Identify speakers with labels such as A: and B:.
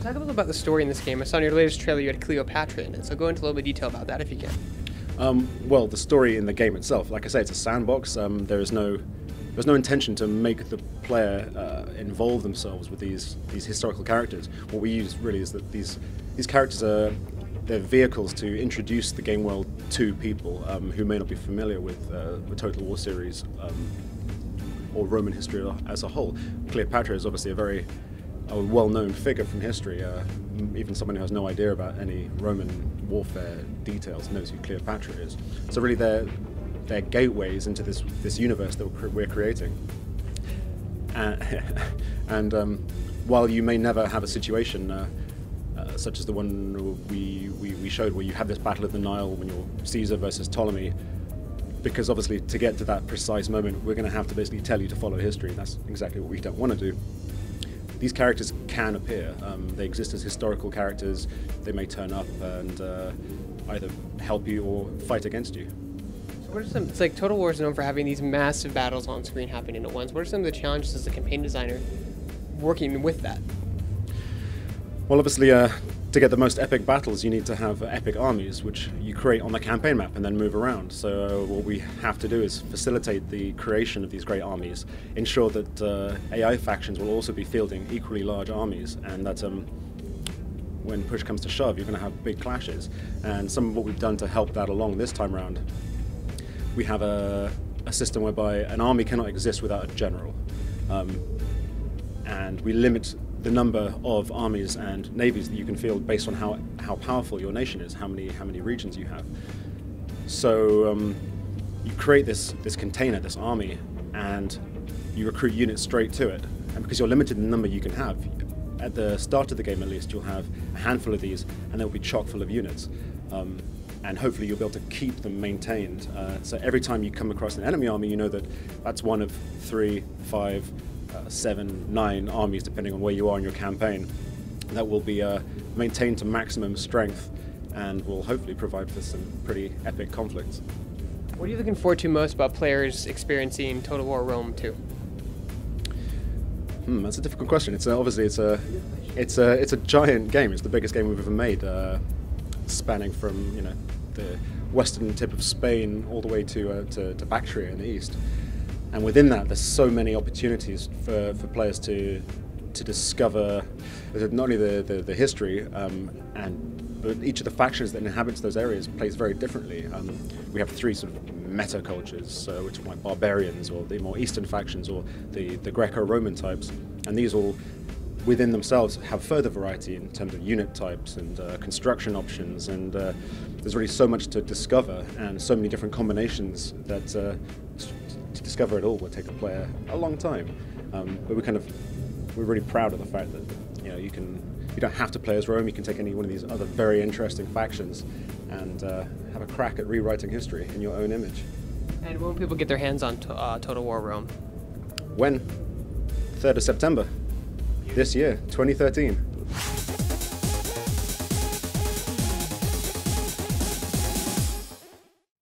A: Talk a little about the story in this game. I saw in your latest trailer you had Cleopatra in it, so go into a little bit of detail about that if you can.
B: Well, the story in the game itself, like I say, it's a sandbox. There's no intention to make the player involve themselves with these historical characters. What we use really is that these characters they're vehicles to introduce the game world to people who may not be familiar with the Total War series or Roman history as a whole. Cleopatra is obviously a well-known figure from history. Even someone who has no idea about any Roman warfare details knows who Cleopatra is. So really they're gateways into this universe that we're creating. And while you may never have a situation such as the one we showed where you have this battle of the Nile when you're Caesar versus Ptolemy, because obviously to get to that precise moment we're going to have to basically tell you to follow history. That's exactly what we don't want to do. These characters can appear. They exist as historical characters. They may turn up and either help you or fight against you.
A: So what are some? It's like Total War is known for having these massive battles on screen happening at once. What are some of the challenges as a campaign designer working with that?
B: Well, obviously, to get the most epic battles, you need to have epic armies, which you create on the campaign map and then move around. So what we have to do is facilitate the creation of these great armies, ensure that AI factions will also be fielding equally large armies, and that when push comes to shove, you're going to have big clashes. And some of what we've done to help that along this time around, we have a system whereby an army cannot exist without a general, and we limit the number of armies and navies that you can field based on how powerful your nation is, how many regions you have. So you create this container, this army, and you recruit units straight to it. And because you're limited in the number you can have, at the start of the game at least, you'll have a handful of these, and they'll be chock full of units. And hopefully you'll be able to keep them maintained. So every time you come across an enemy army, you know that that's one of 3, 5, 7, 9 armies, depending on where you are in your campaign, that will be maintained to maximum strength and will hopefully provide for some pretty epic conflicts.
A: What are you looking forward to most about players experiencing Total War Rome 2?
B: That's a difficult question. It's obviously it's a giant game. It's the biggest game we've ever made, spanning from the western tip of Spain all the way to Bactria in the east. And within that, there's so many opportunities for players to discover not only the history, but each of the factions that inhabits those areas plays very differently. We have 3 sort of meta cultures, which are like barbarians, or the more eastern factions, or the Greco-Roman types, and these all within themselves have further variety in terms of unit types and construction options, and there's really so much to discover and so many different combinations that to discover it all would take a player a long time. But we're really proud of the fact that you don't have to play as Rome. You can take any one of these other very interesting factions and have a crack at rewriting history in your own image.
A: And when will people get their hands on Total War Rome?
B: When? 3rd of September this year, 2013.